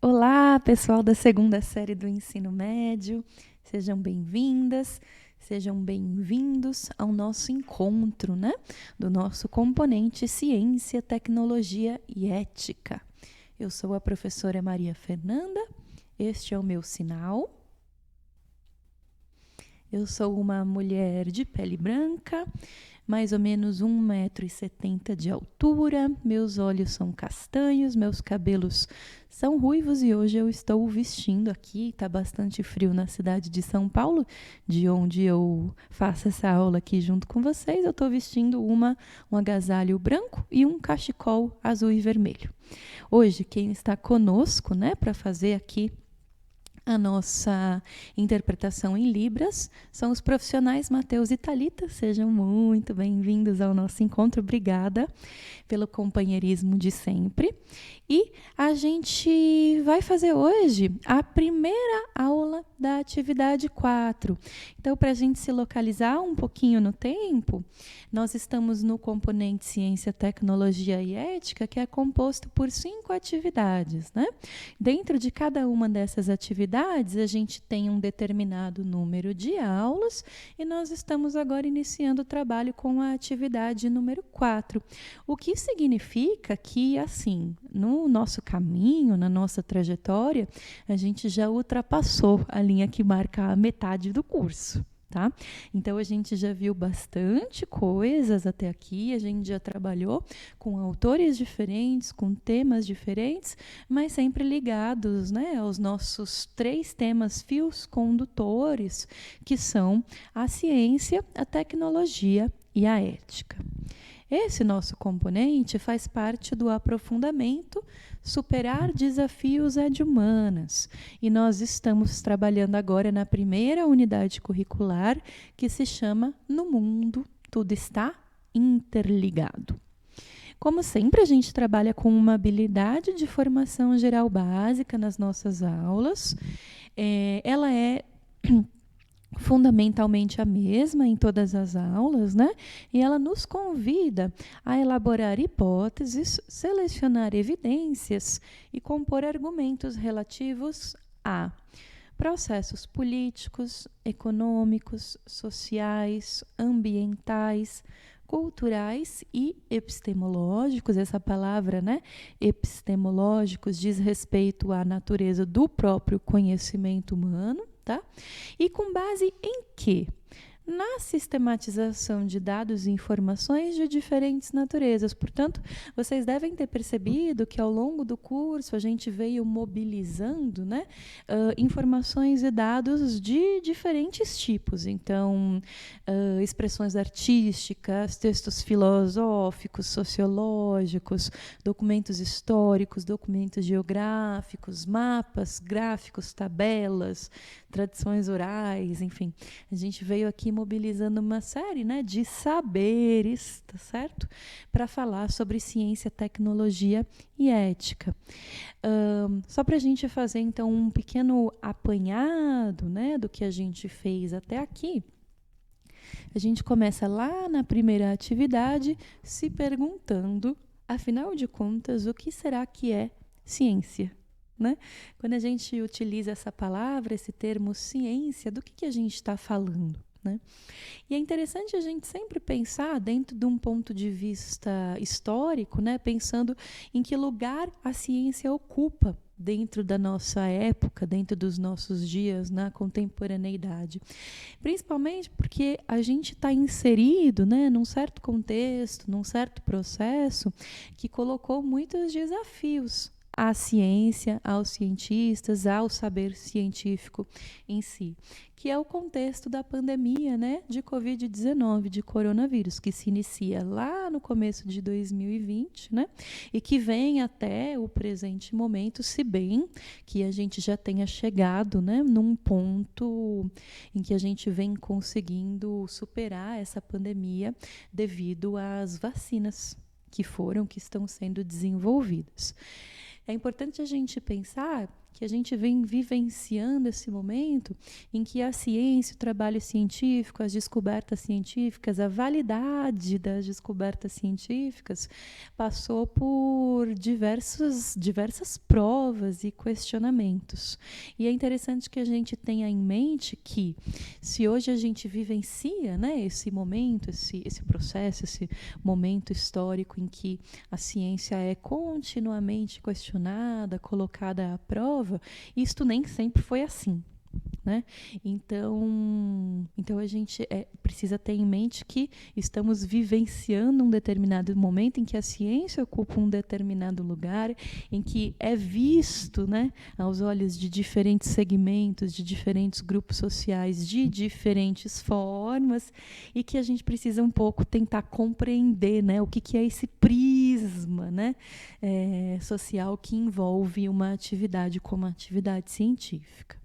Olá, pessoal da segunda série do ensino médio, sejam bem-vindas, sejam bem-vindos ao nosso encontro, do nosso componente Ciência, Tecnologia e Ética. Eu sou a professora Maria Fernanda, este é o meu sinal. Eu sou uma mulher de pele branca, mais ou menos 1,70 m de altura, meus olhos são castanhos, meus cabelos são ruivos e hoje eu estou vestindo aqui, está bastante frio na cidade de São Paulo, de onde eu faço essa aula aqui junto com vocês. Eu estou vestindo um agasalho branco e um cachecol azul e vermelho. Hoje quem está conosco, para fazer aqui a nossa interpretação em Libras são os profissionais Matheus e Thalita. Sejam muito bem-vindos ao nosso encontro. Obrigada pelo companheirismo de sempre. E a gente vai fazer hoje a primeira aula da atividade 4. Então, para a gente se localizar um pouquinho no tempo, nós estamos no componente Ciência, Tecnologia e Ética, que é composto por 5 atividades, Dentro de cada uma dessas atividades, a gente tem um determinado número de aulas e nós estamos agora iniciando o trabalho com a atividade número 4. O que significa que, assim, no nosso caminho, na nossa trajetória, a gente já ultrapassou a linha que marca a metade do curso. Tá? Então, a gente já viu bastante coisas até aqui, a gente já trabalhou com autores diferentes, com temas diferentes, mas sempre ligados, aos nossos 3 temas fios condutores, que são a ciência, a tecnologia e a ética. Esse nosso componente faz parte do aprofundamento Superar Desafios Ad-Humanas. E nós estamos trabalhando agora na primeira unidade curricular, que se chama No Mundo, Tudo Está Interligado. Como sempre, a gente trabalha com uma habilidade de formação geral básica nas nossas aulas. Ela é fundamentalmente a mesma em todas as aulas, E ela nos convida a elaborar hipóteses, selecionar evidências e compor argumentos relativos a processos políticos, econômicos, sociais, ambientais, culturais e epistemológicos. Essa palavra, epistemológicos, diz respeito à natureza do próprio conhecimento humano. Tá? E com base em quê? Na sistematização de dados e informações de diferentes naturezas. Portanto, vocês devem ter percebido que ao longo do curso a gente veio mobilizando informações e dados de diferentes tipos. Então, expressões artísticas, textos filosóficos, sociológicos, documentos históricos, documentos geográficos, mapas, gráficos, tabelas, tradições orais, enfim. A gente veio aqui mobilizando uma série de saberes, tá certo? Para falar sobre ciência, tecnologia e ética. Só para a gente fazer, então, um pequeno apanhado do que a gente fez até aqui, a gente começa lá na primeira atividade se perguntando, afinal de contas, o que será que é ciência? Quando a gente utiliza essa palavra, esse termo ciência, do que a gente está falando? E é interessante a gente sempre pensar dentro de um ponto de vista histórico, pensando em que lugar a ciência ocupa dentro da nossa época, dentro dos nossos dias, na contemporaneidade. Principalmente porque a gente está inserido num certo contexto, num certo processo que colocou muitos desafios à ciência, aos cientistas, ao saber científico em si, que é o contexto da pandemia, de Covid-19, de coronavírus, que se inicia lá no começo de 2020, e que vem até o presente momento, se bem que a gente já tenha chegado, num ponto em que a gente vem conseguindo superar essa pandemia devido às vacinas que estão sendo desenvolvidas. É importante a gente pensar que a gente vem vivenciando esse momento em que a ciência, o trabalho científico, as descobertas científicas, a validade das descobertas científicas passou por diversas provas e questionamentos. E é interessante que a gente tenha em mente que, se hoje a gente vivencia, né, esse momento, esse processo, esse momento histórico em que a ciência é continuamente questionada, colocada à prova, isto nem sempre foi assim, né? Então a gente precisa ter em mente que estamos vivenciando um determinado momento em que a ciência ocupa um determinado lugar, em que é visto, né, aos olhos de diferentes segmentos, de diferentes grupos sociais, de diferentes formas, e que a gente precisa um pouco tentar compreender, né, o que é esse prisma, né, social que envolve uma atividade como a atividade científica.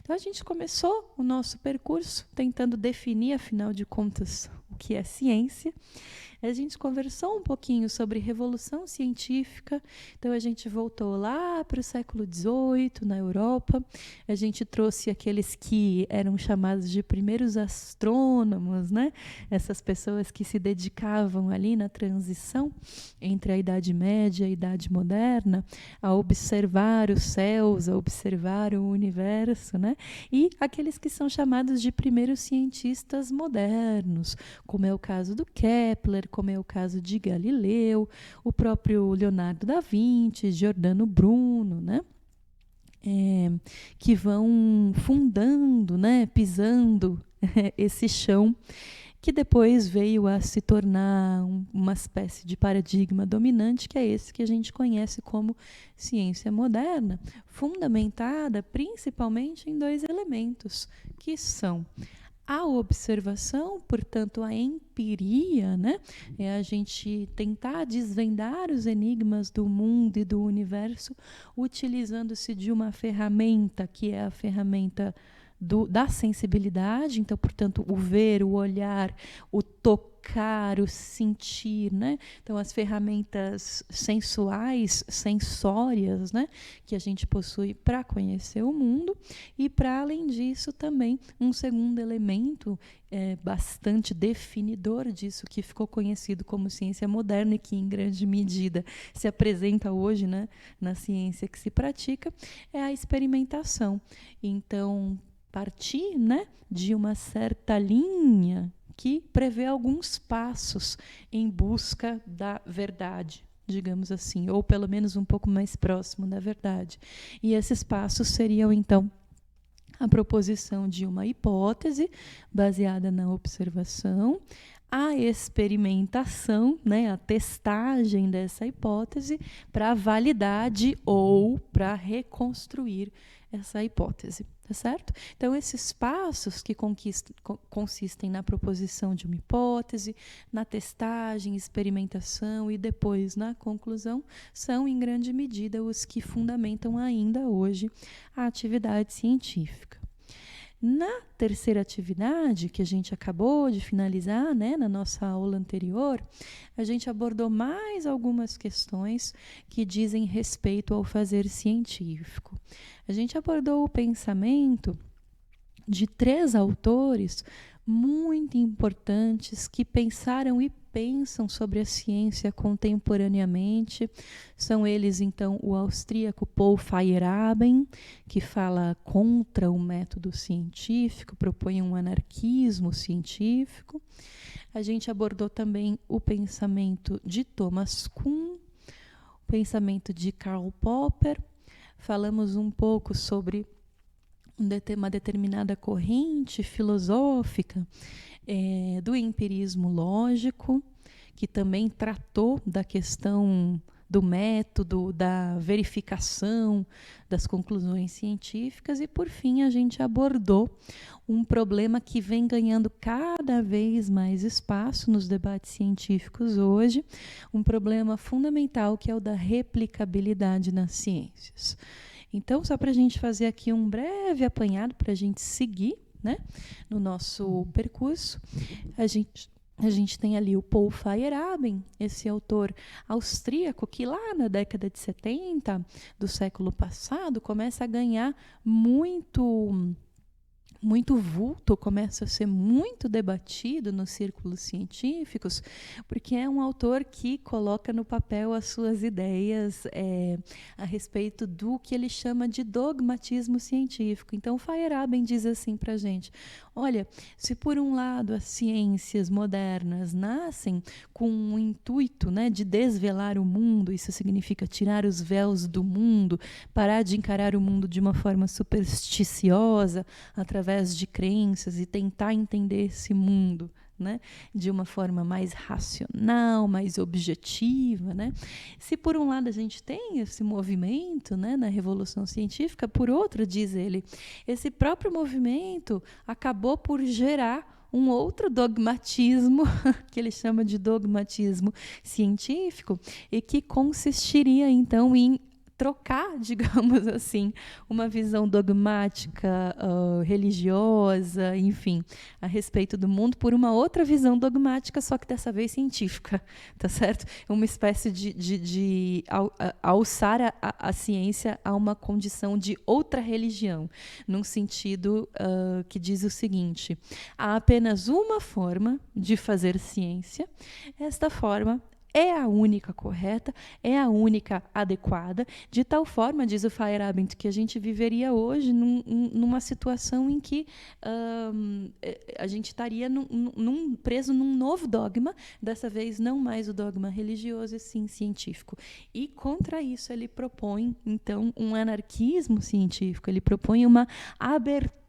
Então, a gente começou o nosso percurso tentando definir, afinal de contas, o que é ciência. A gente conversou um pouquinho sobre revolução científica, então a gente voltou lá para o século XVIII, na Europa. A gente trouxe aqueles que eram chamados de primeiros astrônomos, né? Essas pessoas que se dedicavam ali na transição entre a Idade Média e a Idade Moderna a observar os céus, a observar o universo, né? E aqueles que são chamados de primeiros cientistas modernos, como é o caso do Kepler, como é o caso de Galileu, o próprio Leonardo da Vinci, Giordano Bruno, né? Que vão fundando, né? Pisando esse chão que depois veio a se tornar uma espécie de paradigma dominante, que é esse que a gente conhece como ciência moderna, fundamentada principalmente em dois elementos, que são a observação, portanto, a empiria, né? É a gente tentar desvendar os enigmas do mundo e do universo utilizando-se de uma ferramenta que é a ferramenta da sensibilidade, então, portanto, o ver, o olhar, o tocar, o sentir, né? Então, as ferramentas sensuais, sensórias, né? Que a gente possui para conhecer o mundo. E, para além disso, também um segundo elemento bastante definidor disso, que ficou conhecido como ciência moderna e que, em grande medida, se apresenta hoje, né, na ciência que se pratica, é a experimentação. Então, partir, né, de uma certa linha que prevê alguns passos em busca da verdade, digamos assim, ou pelo menos um pouco mais próximo da verdade. E esses passos seriam, então, a proposição de uma hipótese baseada na observação, a experimentação, né, a testagem dessa hipótese para a validade ou para reconstruir essa hipótese, tá certo? Então, esses passos que consistem na proposição de uma hipótese, na testagem, experimentação e depois na conclusão, são, em grande medida, os que fundamentam ainda hoje a atividade científica. Na terceira atividade, que a gente acabou de finalizar, né, na nossa aula anterior, a gente abordou mais algumas questões que dizem respeito ao fazer científico. A gente abordou o pensamento de 3 autores muito importantes que pensaram e pensam sobre a ciência contemporaneamente. São eles, então, o austríaco Paul Feyerabend, que fala contra o método científico, propõe um anarquismo científico. A gente abordou também o pensamento de Thomas Kuhn, o pensamento de Karl Popper. Falamos um pouco sobre uma determinada corrente filosófica do empirismo lógico, que também tratou da questão do método, da verificação das conclusões científicas. E, por fim, a gente abordou um problema que vem ganhando cada vez mais espaço nos debates científicos hoje, um problema fundamental, que é o da replicabilidade nas ciências. Então, só para a gente fazer aqui um breve apanhado para a gente seguir, né, no nosso percurso, a gente A gente tem ali o Paul Feyerabend, esse autor austríaco que lá na década de 70 do século passado começa a ganhar muito vulto, começa a ser muito debatido nos círculos científicos, porque é um autor que coloca no papel as suas ideias a respeito do que ele chama de dogmatismo científico. Então, Feyerabend diz assim para a gente: olha, se por um lado as ciências modernas nascem com o intuito, né, de desvelar o mundo, isso significa tirar os véus do mundo, parar de encarar o mundo de uma forma supersticiosa, através de crenças, e tentar entender esse mundo, né, de uma forma mais racional, mais objetiva, né? Se por um lado a gente tem esse movimento, né, na Revolução Científica, por outro, diz ele, esse próprio movimento acabou por gerar um outro dogmatismo, que ele chama de dogmatismo científico, e que consistiria então em trocar, digamos assim, uma visão dogmática, religiosa, enfim, a respeito do mundo, por uma outra visão dogmática, só que dessa vez científica, tá certo? Uma espécie de alçar a ciência a uma condição de outra religião, num sentido que diz o seguinte: há apenas uma forma de fazer ciência, esta forma é a única correta, é a única adequada, de tal forma, diz o Feyerabend, que a gente viveria hoje numa situação em que a gente estaria preso num novo dogma, dessa vez não mais o dogma religioso, e sim científico. E contra isso ele propõe, então, um anarquismo científico, ele propõe uma abertura,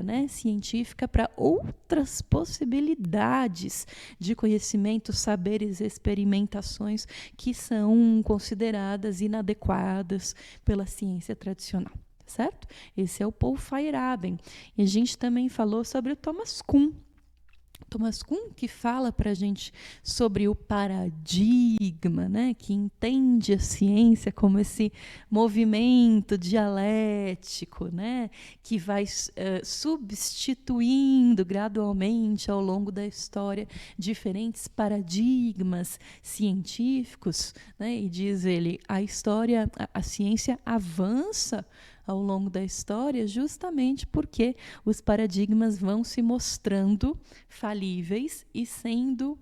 né, científica para outras possibilidades de conhecimento, saberes, experimentações que são consideradas inadequadas pela ciência tradicional, certo? Esse é o Paul Feyerabend. E a gente também falou sobre o Thomas Kuhn. Thomas Kuhn, que fala para a gente sobre o paradigma, né, que entende a ciência como esse movimento dialético, né, que vai substituindo gradualmente ao longo da história diferentes paradigmas científicos, né, e diz ele, a ciência avança ao longo da história, justamente porque os paradigmas vão se mostrando falíveis e sendo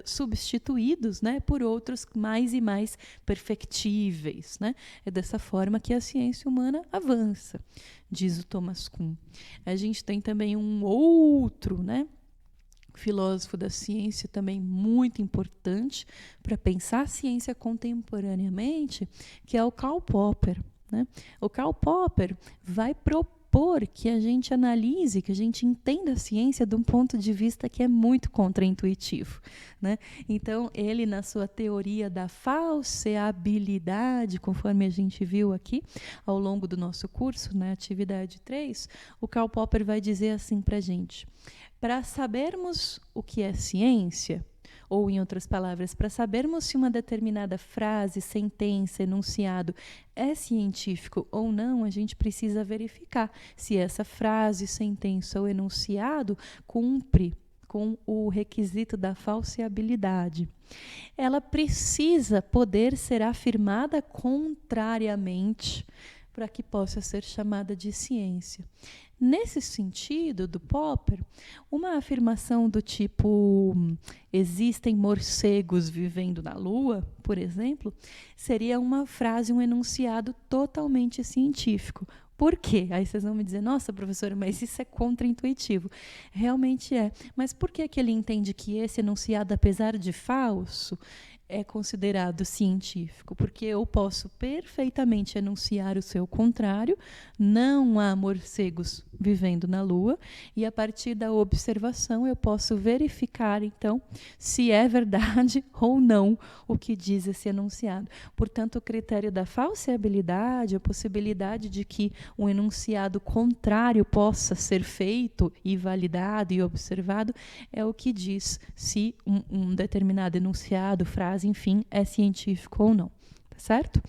substituídos, né, por outros mais e mais perfectíveis, né? É dessa forma que a ciência humana avança, diz o Thomas Kuhn. A gente tem também um outro, né, filósofo da ciência também muito importante para pensar a ciência contemporaneamente, que é o Karl Popper. Né? O Karl Popper vai propor que a gente analise, que a gente entenda a ciência de um ponto de vista que é muito contraintuitivo. Né? Então, ele, na sua teoria da falseabilidade, conforme a gente viu aqui ao longo do nosso curso, na atividade 3, o Karl Popper vai dizer assim para a gente: para sabermos o que é ciência, ou, em outras palavras, para sabermos se uma determinada frase, sentença, enunciado é científico ou não, a gente precisa verificar se essa frase, sentença ou enunciado cumpre com o requisito da falseabilidade. Ela precisa poder ser afirmada contrariamente para que possa ser chamada de ciência. Nesse sentido, do Popper, uma afirmação do tipo existem morcegos vivendo na Lua, por exemplo, seria uma frase, um enunciado totalmente científico. Por quê? Aí vocês vão me dizer, nossa, professora, mas isso é contraintuitivo. Realmente é. Mas por que ele entende que esse enunciado, apesar de falso, é considerado científico? Porque eu posso perfeitamente enunciar o seu contrário, não há morcegos vivendo na Lua, e a partir da observação eu posso verificar, então, se é verdade ou não o que diz esse enunciado. Portanto, o critério da falseabilidade, a possibilidade de que um enunciado contrário possa ser feito e validado e observado, é o que diz se um determinado enunciado, frase, enfim, é científico ou não, tá certo?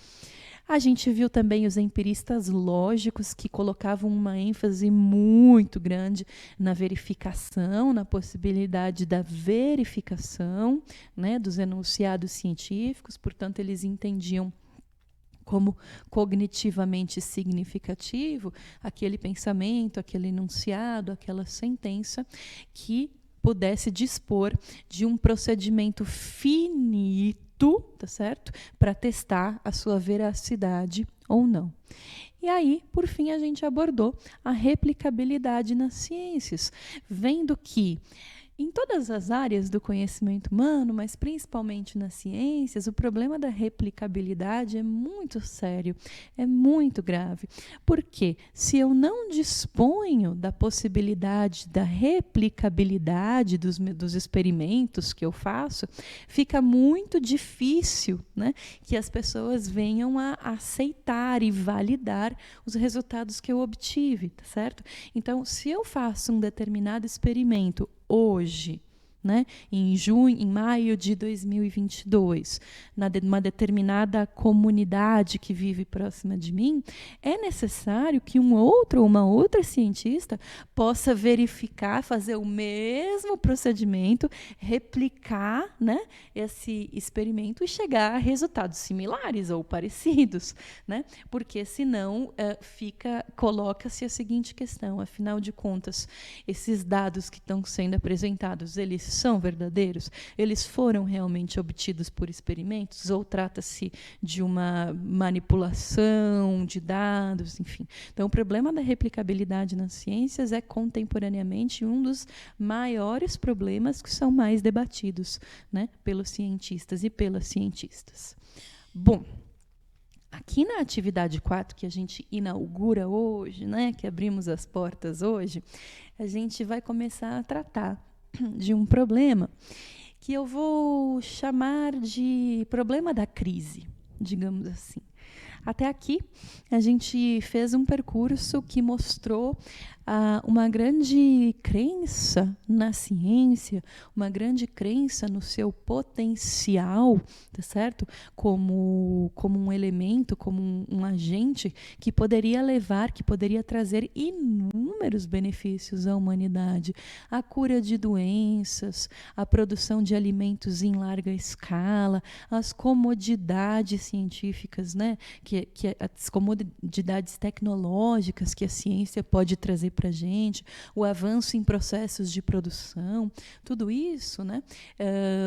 A gente viu também os empiristas lógicos que colocavam uma ênfase muito grande na verificação, na possibilidade da verificação, né, dos enunciados científicos, portanto, eles entendiam como cognitivamente significativo aquele pensamento, aquele enunciado, aquela sentença que pudesse dispor de um procedimento finito, tá certo? Para testar a sua veracidade ou não. E aí, por fim, a gente abordou a replicabilidade nas ciências, vendo que em todas as áreas do conhecimento humano, mas principalmente nas ciências, o problema da replicabilidade é muito sério, é muito grave. Porque se eu não disponho da possibilidade da replicabilidade dos experimentos que eu faço, fica muito difícil, né, que as pessoas venham a aceitar e validar os resultados que eu obtive, tá certo? Então, se eu faço um determinado experimento hoje, né, em maio de 2022, numa determinada comunidade que vive próxima de mim, é necessário que uma outra cientista possa verificar, fazer o mesmo procedimento, replicar, né, esse experimento e chegar a resultados similares ou parecidos, né? Porque senão coloca-se a seguinte questão: afinal de contas, esses dados que estão sendo apresentados, eles são verdadeiros? Eles foram realmente obtidos por experimentos? Ou trata-se de uma manipulação de dados? Enfim. Então, o problema da replicabilidade nas ciências é contemporaneamente um dos maiores problemas que são mais debatidos, né, pelos cientistas e pelas cientistas. Bom, aqui na atividade 4, que a gente inaugura hoje, né, que abrimos as portas hoje, a gente vai começar a tratar de um problema que eu vou chamar de problema da crise, digamos assim. Até aqui, a gente fez um percurso que mostrou uma grande crença na ciência, uma grande crença no seu potencial, tá certo? Como um elemento, como um agente que poderia que poderia trazer inúmeros benefícios à humanidade. A cura de doenças, a produção de alimentos em larga escala, as comodidades científicas, né? Que as comodidades tecnológicas que a ciência pode trazer para a gente, o avanço em processos de produção, tudo isso, né,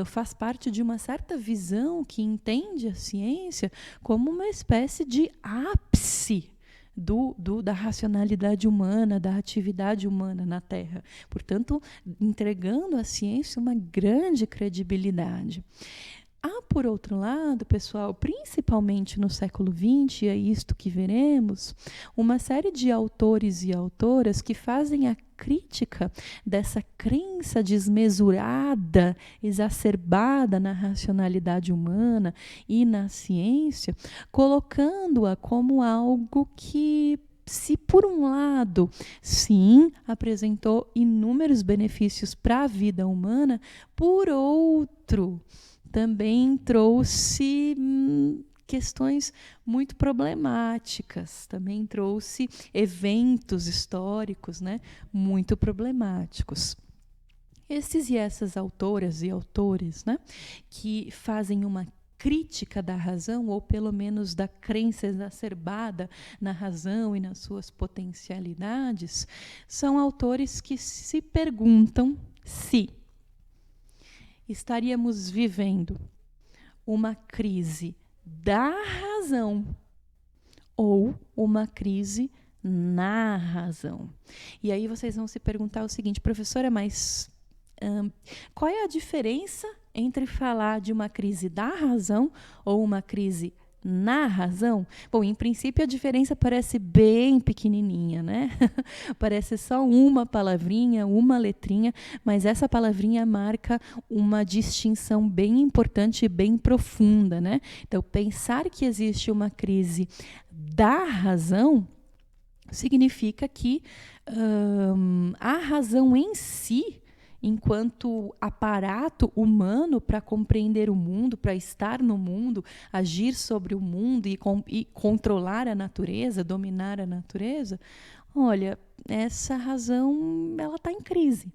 faz parte de uma certa visão que entende a ciência como uma espécie de ápice da racionalidade humana, da atividade humana na Terra. Portanto, entregando à ciência uma grande credibilidade. Por outro lado, pessoal, principalmente no século XX, é isto que veremos, uma série de autores e autoras que fazem a crítica dessa crença desmesurada, exacerbada na racionalidade humana e na ciência, colocando-a como algo que, se por um lado, sim, apresentou inúmeros benefícios para a vida humana, por outro, também trouxe questões muito problemáticas, também trouxe eventos históricos, né, muito problemáticos. Esses e essas autoras e autores, né, que fazem uma crítica da razão, ou pelo menos da crença exacerbada na razão e nas suas potencialidades, são autores que se perguntam se estaríamos vivendo uma crise da razão ou uma crise na razão. E aí vocês vão se perguntar o seguinte: professora, mas qual é a diferença entre falar de uma crise da razão ou uma crise na razão? Bom, em princípio a diferença parece bem pequenininha, né? Parece só uma palavrinha, uma letrinha, mas essa palavrinha marca uma distinção bem importante e bem profunda, né? Então, pensar que existe uma crise da razão significa que a razão em si enquanto aparato humano para compreender o mundo, para estar no mundo, agir sobre o mundo e controlar a natureza, dominar a natureza, olha, essa razão ela está em crise.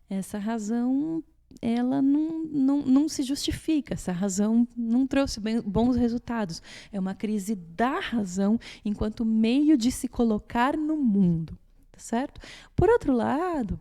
Essa razão ela não se justifica, essa razão não trouxe bons resultados. É uma crise da razão enquanto meio de se colocar no mundo. Certo? Por outro lado,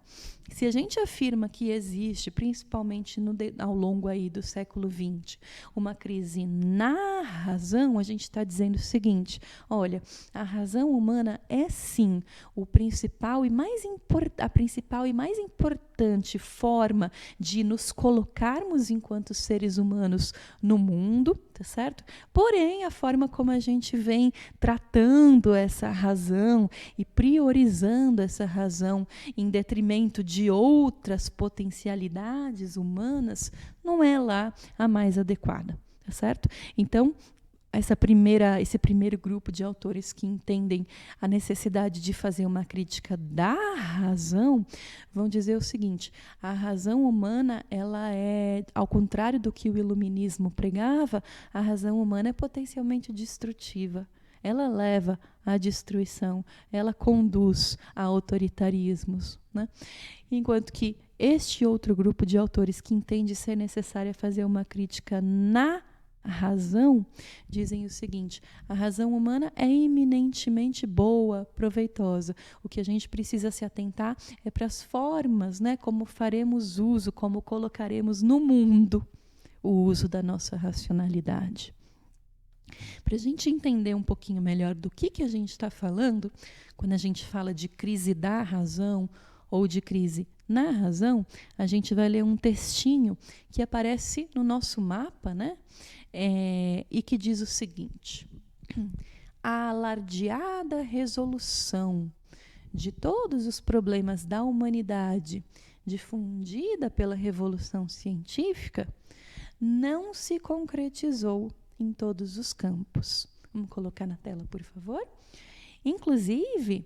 se a gente afirma que existe, principalmente ao longo aí do século XX, uma crise na razão, a gente está dizendo o seguinte: olha, a razão humana é sim a principal e mais importante forma de nos colocarmos enquanto seres humanos no mundo, tá certo? Porém, a forma como a gente vem tratando essa razão e priorizando essa razão em detrimento de outras potencialidades humanas não é lá a mais adequada, tá certo? Então, esse primeiro grupo de autores que entendem a necessidade de fazer uma crítica da razão, vão dizer o seguinte: a razão humana, ela é, ao contrário do que o iluminismo pregava, a razão humana é potencialmente destrutiva. Ela leva à destruição, ela conduz a autoritarismos, né? Enquanto que este outro grupo de autores que entende ser necessário fazer uma crítica na razão, dizem o seguinte: a razão humana é eminentemente boa, proveitosa. O que a gente precisa se atentar é para as formas, né, como faremos uso, como colocaremos no mundo o uso da nossa racionalidade. Para a gente entender um pouquinho melhor do que a gente está falando, quando a gente fala de crise da razão ou de crise na razão, a gente vai ler um textinho que aparece no nosso mapa, né? E que diz o seguinte: a alardeada resolução de todos os problemas da humanidade, difundida pela Revolução Científica, não se concretizou em todos os campos. Vamos colocar na tela, por favor? Inclusive,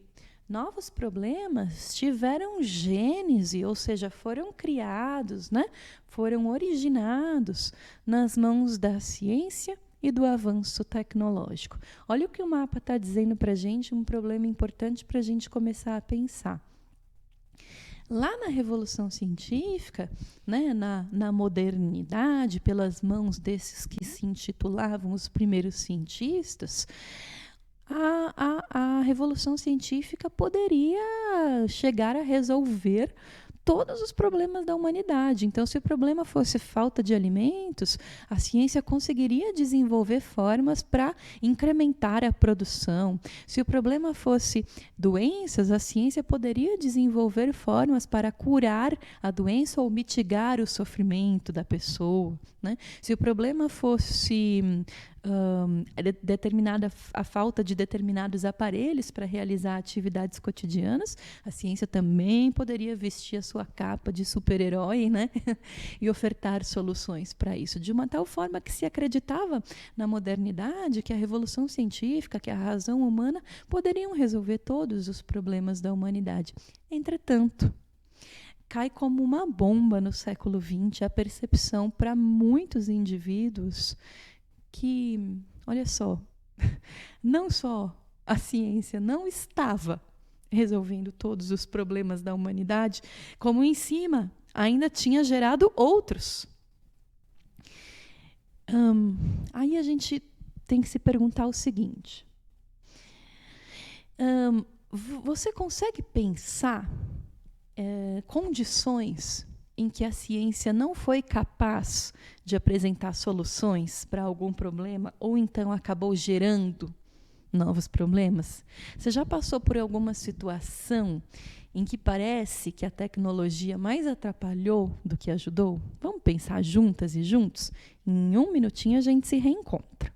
novos problemas tiveram gênese, ou seja, foram criados, né? Foram originados nas mãos da ciência e do avanço tecnológico. Olha o que o mapa está dizendo para a gente, um problema importante para a gente começar a pensar. Lá na Revolução Científica, né, na modernidade, pelas mãos desses que se intitulavam os primeiros cientistas, a Revolução Científica poderia chegar a resolver todos os problemas da humanidade. Então, se o problema fosse falta de alimentos, a ciência conseguiria desenvolver formas para incrementar a produção. Se o problema fosse doenças, a ciência poderia desenvolver formas para curar a doença ou mitigar o sofrimento da pessoa, né? Se o problema fosse a falta de determinados aparelhos para realizar atividades cotidianas, a ciência também poderia vestir a sua capa de super-herói, né? E ofertar soluções para isso, de uma tal forma que se acreditava na modernidade que a revolução científica, que a razão humana poderiam resolver todos os problemas da humanidade. Entretanto, cai como uma bomba no século XX a percepção para muitos indivíduos que, olha só, não só a ciência não estava resolvendo todos os problemas da humanidade, como em cima ainda tinha gerado outros. Aí a gente tem que se perguntar o seguinte: você consegue pensar condições em que a ciência não foi capaz de apresentar soluções para algum problema, ou então acabou gerando novos problemas? Você já passou por alguma situação em que parece que a tecnologia mais atrapalhou do que ajudou? Vamos pensar juntas e juntos? Em um minutinho a gente se reencontra.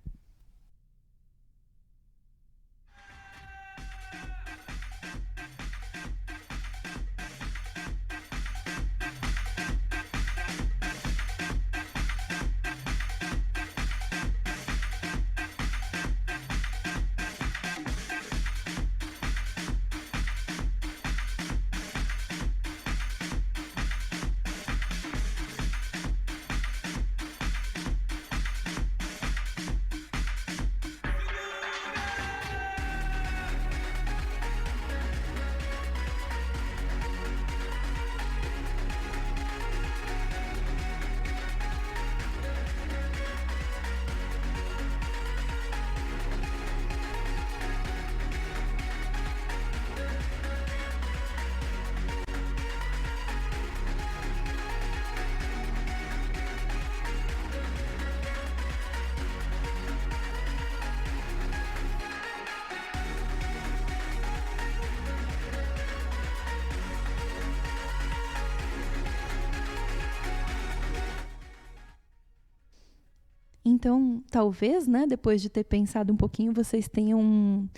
Então, talvez, né, depois de ter pensado um pouquinho, vocês tenham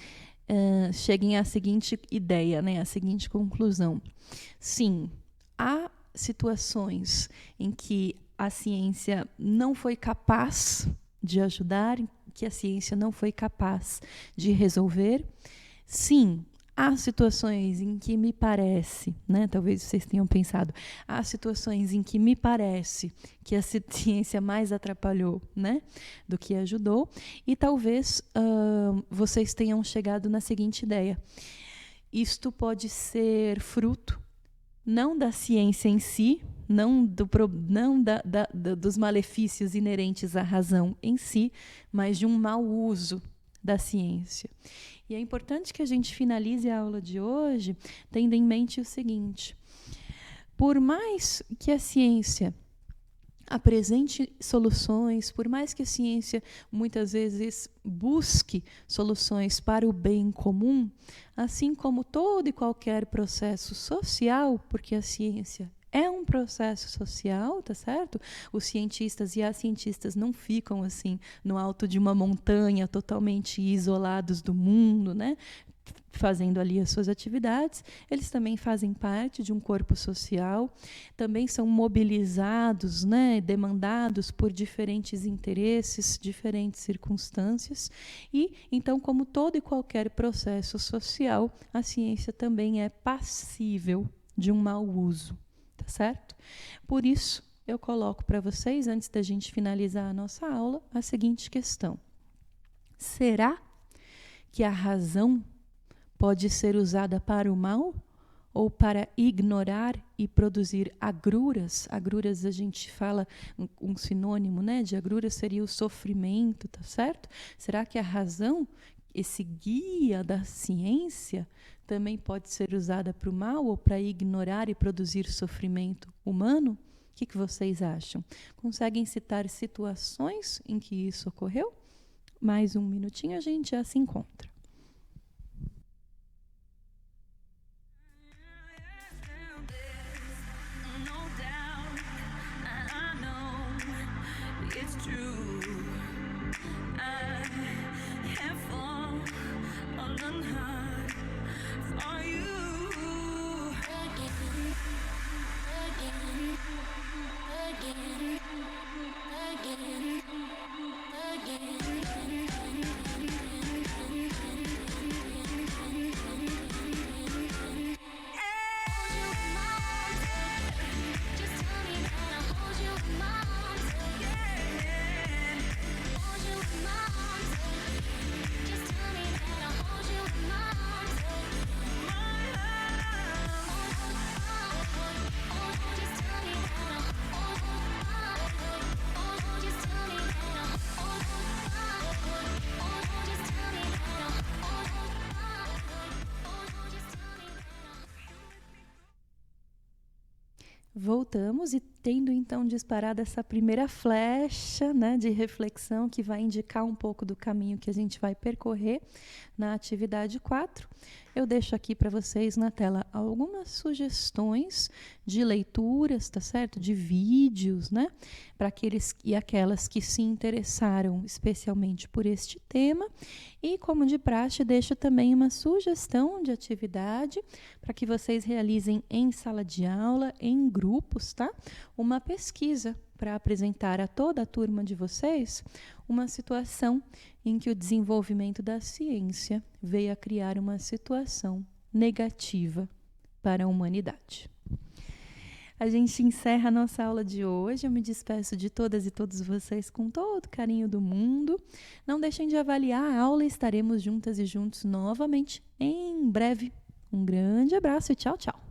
cheguem à seguinte ideia, né, à seguinte conclusão. Sim, há situações em que a ciência não foi capaz de ajudar, que a ciência não foi capaz de resolver. Sim, há situações em que me parece, né, talvez vocês tenham pensado, há situações em que me parece que a ciência mais atrapalhou, né, do que ajudou, e talvez vocês tenham chegado na seguinte ideia: isto pode ser fruto não da ciência em si, não dos malefícios inerentes à razão em si, mas de um mau uso da ciência. E é importante que a gente finalize a aula de hoje tendo em mente o seguinte: por mais que a ciência apresente soluções, por mais que a ciência muitas vezes busque soluções para o bem comum, assim como todo e qualquer processo social, porque a ciência é um processo social, tá certo? Os cientistas e as cientistas não ficam assim no alto de uma montanha, totalmente isolados do mundo, né? Fazendo ali as suas atividades. Eles também fazem parte de um corpo social, também são mobilizados, né, demandados por diferentes interesses, diferentes circunstâncias, e então, como todo e qualquer processo social, a ciência também é passível de um mau uso, tá certo? Por isso, eu coloco para vocês, antes da gente finalizar a nossa aula, a seguinte questão: será que a razão pode ser usada para o mal ou para ignorar e produzir agruras? Agruras, a gente fala, um sinônimo, né, de agruras seria o sofrimento, tá certo? Será que a razão, esse guia da ciência, também pode ser usada para o mal ou para ignorar e produzir sofrimento humano? O que vocês acham? Conseguem citar situações em que isso ocorreu? Mais um minutinho, a gente já se encontra. Voltamos e tendo então disparado essa primeira flecha, né, de reflexão que vai indicar um pouco do caminho que a gente vai percorrer na atividade 4, eu deixo aqui para vocês na tela algumas sugestões de leituras, tá certo? De vídeos, né? Para aqueles e aquelas que se interessaram especialmente por este tema. E, como de praxe, deixo também uma sugestão de atividade para que vocês realizem em sala de aula, em grupos, tá? Uma pesquisa para apresentar a toda a turma de vocês uma situação em que o desenvolvimento da ciência veio a criar uma situação negativa para a humanidade. A gente encerra a nossa aula de hoje. Eu me despeço de todas e todos vocês com todo o carinho do mundo. Não deixem de avaliar a aula e estaremos juntas e juntos novamente em breve. Um grande abraço e tchau, tchau.